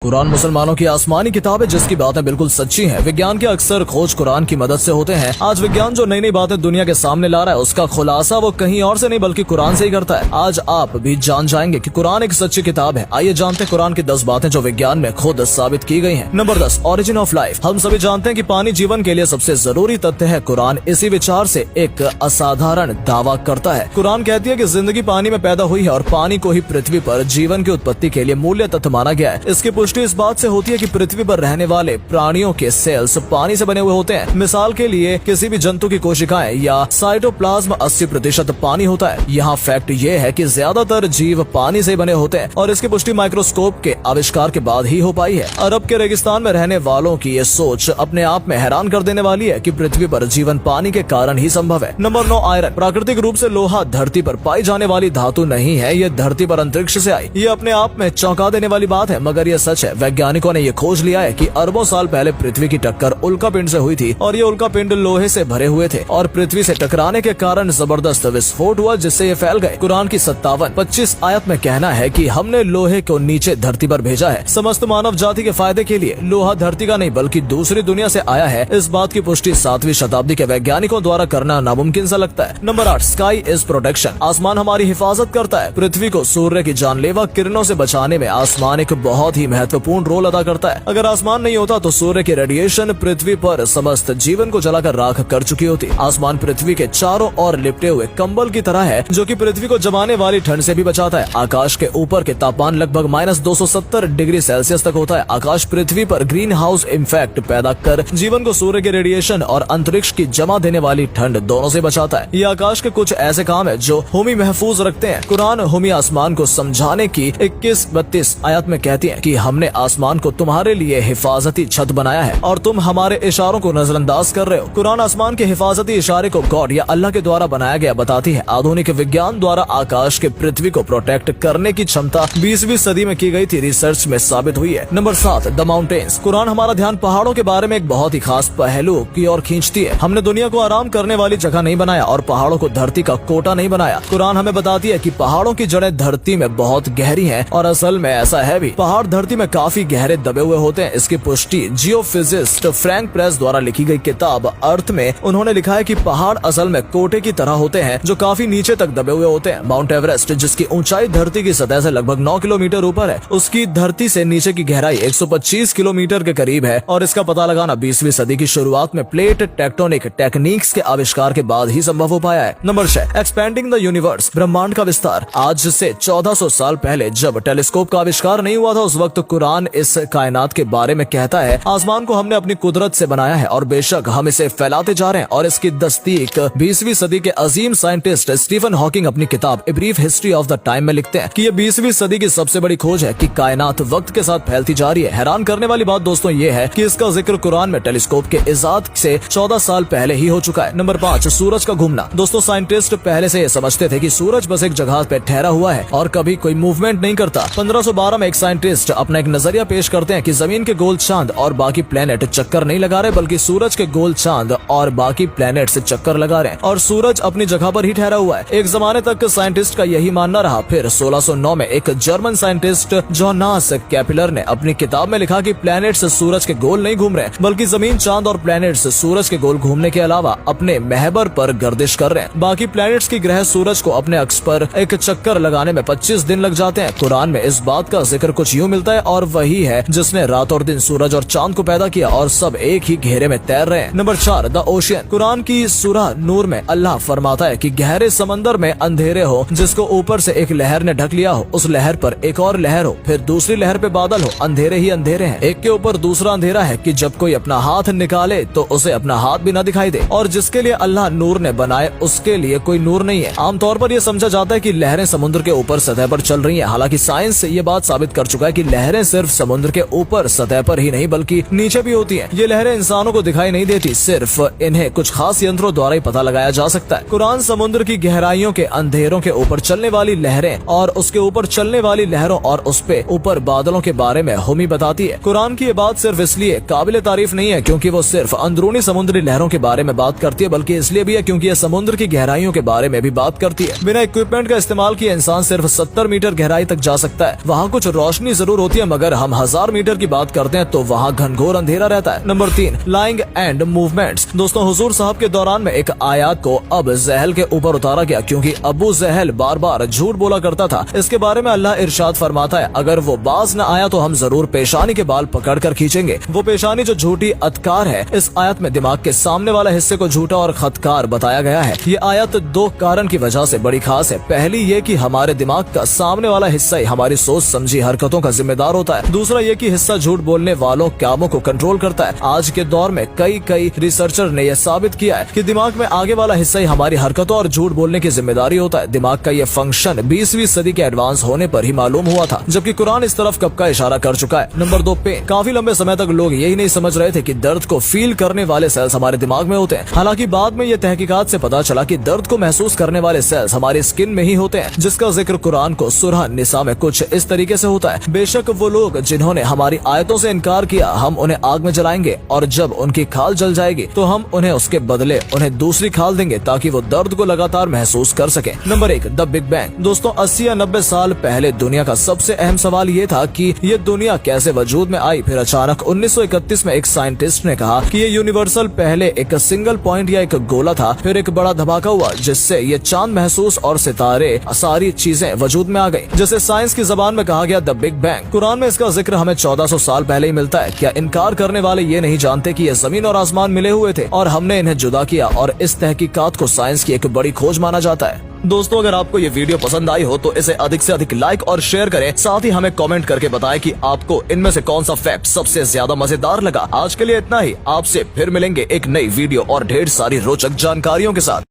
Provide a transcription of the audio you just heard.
कुरान मुसलमानों की आसमानी किताब है जिसकी बातें बिल्कुल सच्ची हैं। विज्ञान के अक्सर खोज कुरान की मदद से होते हैं। आज विज्ञान जो नई नई बातें दुनिया के सामने ला रहा है उसका खुलासा वो कहीं और से नहीं बल्कि कुरान से ही करता है। आज आप भी जान जाएंगे कि कुरान एक सच्ची किताब है। आइए जानते हैं कुरान की 10 बातें जो विज्ञान में खुद साबित की गई हैं। Number 10, origin of life. हम सभी जानते हैं कि पानी जीवन के लिए सबसे जरूरी तथ्य है। कुरान इसी विचार से एक असाधारण दावा करता है। कुरान कहती है कि जिंदगी पानी में पैदा हुई है और पानी को ही पृथ्वी पर जीवन की उत्पत्ति के लिए मूल्य तथ्य माना गया है। इसकी पुष्टि इस बात से होती है कि पृथ्वी पर रहने वाले प्राणियों के सेल्स पानी से बने हुए होते हैं। मिसाल के लिए किसी भी जंतु की कोशिकाएं या साइटोप्लाज्म 80% पानी होता है। यहाँ फैक्ट ये है कि ज्यादातर जीव पानी से बने होते हैं और इसकी पुष्टि माइक्रोस्कोप के आविष्कार के बाद ही हो पाई है। अरब के रेगिस्तान में रहने वालों की ये सोच अपने आप में हैरान कर देने वाली है कि पृथ्वी पर जीवन पानी के कारण ही संभव है। Number 9, iron. प्राकृतिक रूप से लोहा धरती पर पाई जाने वाली धातु नहीं है। ये धरती पर अंतरिक्ष से आई। ये अपने आप में चौंका देने वाली बात है, मगर ये सच है। वैज्ञानिकों ने ये खोज लिया है कि अरबों साल पहले पृथ्वी की टक्कर उल्का पिंड से हुई थी और ये उल्का पिंड लोहे से भरे हुए थे और पृथ्वी से टकराने के कारण जबरदस्त विस्फोट हुआ जिससे ये फैल गए। कुरान की 57-25 आयत में कहना है कि हमने लोहे को नीचे धरती पर भेजा है समस्त मानव जाति के फायदे के लिए। लोहा धरती का नहीं बल्कि दूसरी दुनिया से आया है। इस बात की पुष्टि 7वीं शताब्दी के वैज्ञानिकों द्वारा करना नामुमकिन सा लगता है। Number 8, sky is protection. आसमान हमारी हिफाजत करता है। पृथ्वी को सूर्य की जानलेवा किरणों से बचाने में आसमान एक बहुत ही महत्वपूर्ण रोल अदा करता है। अगर आसमान नहीं होता तो सूर्य की रेडिएशन पृथ्वी पर समस्त जीवन को जलाकर राख कर चुकी होती। आसमान पृथ्वी के चारों ओर लिपटे हुए कंबल की तरह है जो कि पृथ्वी को जमाने वाली ठंड से भी बचाता है। आकाश के ऊपर के तापमान लगभग -270 डिग्री सेल्सियस तक होता है। आकाश पृथ्वी पर ग्रीन हाउस इफेक्ट पैदा कर जीवन को सूर्य के रेडिएशन और अंतरिक्ष की जमा देने वाली ठंड दोनों से बचाता है। ये आकाश के कुछ ऐसे काम है जो होमी महफूज रखते हैं। कुरान होमी आसमान को समझाने की 21-32 आयत में कहती है कि हमने आसमान को तुम्हारे लिए हिफाजती छत बनाया है और तुम हमारे इशारों को नजरअंदाज कर रहे हो। कुरान आसमान के हिफाजती इशारे को गॉड या अल्लाह के द्वारा बनाया गया बताती है। आधुनिक विज्ञान द्वारा आकाश के पृथ्वी को प्रोटेक्ट करने की क्षमता 20वीं सदी में की गई थी रिसर्च में साबित हुई है। Number 7, the mountains. कुरान हमारा ध्यान पहाड़ों के बारे में एक बहुत ही खास पहलू की ओर खींचती है। हमने दुनिया को आराम करने वाली जगह नहीं बनाया और पहाड़ों को धरती का कोटा नहीं बनाया। कुरान हमें बताती है कि पहाड़ों की जड़ें धरती में बहुत गहरी हैं और असल में ऐसा है भी। पहाड़ धरती में काफी गहरे दबे हुए होते हैं। इसकी पुष्टि जियोफिजिस्ट फ्रैंक प्रेस द्वारा लिखी गई किताब अर्थ में उन्होंने लिखा है कि पहाड़ असल में कोटे की तरह होते हैं जो काफी नीचे तक दबे हुए होते हैं। माउंट एवरेस्ट जिसकी ऊंचाई धरती की सतह से लगभग 9 किलोमीटर ऊपर है, उसकी धरती से नीचे की गहराई 125 किलोमीटर के करीब है और इसका पता लगाना 20वीं सदी की शुरुआत में प्लेट टेक्टोनिक टेक्निक्स के आविष्कार के बाद ही संभव हो पाया है। Number 6, expanding the universe. ब्रह्मांड का विस्तार। आज से 1400 साल पहले जब टेलीस्कोप का आविष्कार नहीं हुआ था उस वक्त कुरान इस कायनात के बारे में कहता है आसमान को हमने अपनी कुदरत से बनाया है और बेशक हम इसे फैलाते जा रहे हैं। और इसकी तस्दीक 20वीं सदी के अजीम साइंटिस्ट स्टीफन हॉकिंग अपनी किताब a brief history of the time में लिखते हैं कि ये 20वीं सदी की सबसे बड़ी खोज है कि कायनात वक्त के साथ फैलती जा रही है। हैरान करने वाली बात दोस्तों ये है कि इसका जिक्र कुरान में टेलीस्कोप के इजाद से 14 साल पहले ही हो चुका है। नंबर 5, सूरज का घूमना। दोस्तों साइंटिस्ट पहले से ये समझते थे कि सूरज बस एक जगह पे ठहरा हुआ है और कभी कोई मूवमेंट नहीं करता। 1512 में एक साइंटिस्ट अपना एक नजरिया पेश करते हैं कि जमीन के गोल चांद और बाकी प्लेनेट चक्कर नहीं लगा रहे बल्कि सूरज के गोल चांद और बाकी प्लेनेट से चक्कर लगा रहे हैं और सूरज अपनी जगह पर ही ठहरा हुआ है। एक जमाने तक साइंटिस्ट का यही मानना रहा। फिर 1609 में एक जर्मन साइंटिस्ट जोनास कैपिलर ने अपनी किताब में लिखा कि प्लैनेट्स सूरज के गोल नहीं घूम रहे बल्कि जमीन चांद और प्लैनेट्स सूरज के गोल घूमने के अलावा अपने महबर पर गर्दिश कर रहे हैं। बाकी प्लैनेट्स की ग्रह सूरज को अपने अक्ष पर एक चक्कर लगाने में 25 दिन लग जाते हैं। कुरान में इस बात का जिक्र कुछ यूँ मिलता है और वही है जिसने रात और दिन सूरज और चांद को पैदा किया और सब एक ही घेरे में तैर रहे हैं। Number 4, the ocean. कुरान की सूरह नूर में अल्लाह फरमाता है कि गहरे समंदर में अंधेरे हो जिसको ऊपर से एक लहर ने ढक लिया हो, उस लहर पर एक और लहर हो, फिर दूसरी लहर पे बादल हो, अंधेरे ही अंधेरे हैं, एक के ऊपर दूसरा अंधेरा है कि जब कोई अपना हाथ निकाले तो उसे अपना हाथ भी न दिखाई दे और जिसके लिए अल्लाह नूर ने बनाए उसके लिए कोई नूर नहीं है। आमतौर पर यह समझा जाता है कि लहरें समुद्र के ऊपर सतह पर चल रही हैं। हालांकि साइंस ये बात साबित कर चुका है कि लहरें सिर्फ समुद्र के ऊपर सतह पर ही नहीं बल्कि नीचे भी होती हैं। ये लहरें इंसानों को दिखाई नहीं देती, सिर्फ इन्हें कुछ खास यंत्रों द्वारा ही पता लगाया जा सकता है। कुरान समुद्र की गहराइयों के अंधेरों के ऊपर चलने वाली लहरें और उसके ऊपर चलने वाली लहरों और उस पे ऊपर बादलों के बारे में होमी बताती है। कुरान की ये बात सिर्फ इसलिए काबिल तारीफ नहीं है क्योंकि वो सिर्फ अंदरूनी समुद्री लहरों के बारे में बात करती है बल्कि इसलिए भी है क्योंकि ये समुद्र की गहराइयों के बारे में भी बात करती है। बिना इक्विपमेंट का इस्तेमाल किए इंसान सिर्फ 70 मीटर गहराई तक जा सकता है। वहाँ कुछ रोशनी जरूर होती है अगर हम 1000 मीटर की बात करते हैं तो वहाँ घनघोर अंधेरा रहता है। Number 3, lying and movements. दोस्तों हुजूर साहब के दौरान में एक आयत को अब जहल के ऊपर उतारा गया, क्योंकि अबू जहल बार बार झूठ बोला करता था। इसके बारे में अल्लाह इरशाद फरमाता है, अगर वो बाज न आया तो हम जरूर पेशानी के बाल पकड़ कर खींचेंगे। वो पेशानी जो झूठी अतकार है, इस आयत में दिमाग के सामने वाला हिस्से को झूठा और खतकार बताया गया है। ये आयत 2 कारण की वजह से बड़ी खास है। पहली ये कि हमारे दिमाग का सामने वाला हिस्सा ही हमारी सोच समझी हरकतों का जिम्मेदार होता है। दूसरा ये कि हिस्सा झूठ बोलने वालों कामों को कंट्रोल करता है। आज के दौर में कई रिसर्चर ने यह साबित किया है कि दिमाग में आगे वाला हिस्सा ही हमारी हरकतों और झूठ बोलने की जिम्मेदारी होता है। दिमाग का ये फंक्शन 20वीं सदी के एडवांस होने पर ही मालूम हुआ था, जबकि कुरान इस तरफ कब का इशारा कर चुका है। Number 2, pen. काफी लंबे समय तक लोग यही नहीं समझ रहे थे कि दर्द को फील करने वाले सेल्स हमारे दिमाग में होते हैं। हालांकि बाद में ये तहकीकात से पता चला कि दर्द को महसूस करने वाले सेल्स हमारी स्किन में ही होते हैं, जिसका जिक्र कुरान को सूरह निसा में कुछ इस तरीके से होता है, बेशक वो लोग जिन्होंने हमारी आयतों से इनकार किया, हम उन्हें आग में जलाएंगे और जब उनकी खाल जल जाएगी तो हम उन्हें उसके बदले उन्हें दूसरी खाल देंगे ताकि वो दर्द को लगातार महसूस कर सके। Number 1, the big bang. दोस्तों 80 या 90 साल पहले दुनिया का सबसे अहम सवाल ये था कि ये दुनिया कैसे वजूद में आई। फिर अचानक 1931 में एक साइंटिस्ट ने कहा कि ये यूनिवर्सल पहले एक सिंगल पॉइंट या एक गोला था, फिर एक बड़ा धमाका हुआ जिससे ये चांद महसूस और सितारे सारी चीजें वजूद में आ गई, जिसे साइंस की जबान में कहा गया द बिग बैंग। कुरान में इसका जिक्र हमें 1400 साल पहले ही मिलता है। क्या इनकार करने वाले ये नहीं जानते कि ये जमीन और आसमान मिले हुए थे और हमने इन्हें जुदा किया, और इस तहकीकात को साइंस की एक बड़ी खोज माना जाता है। दोस्तों अगर आपको ये वीडियो पसंद आई हो तो इसे अधिक से अधिक लाइक और शेयर करें। साथ ही हमें कमेंट करके बताएं कि आपको इनमें से कौन सा फैक्ट सबसे ज्यादा मजेदार लगा। आज के लिए इतना ही। आपसे फिर मिलेंगे एक नई वीडियो और ढेर सारी रोचक जानकारियों के साथ।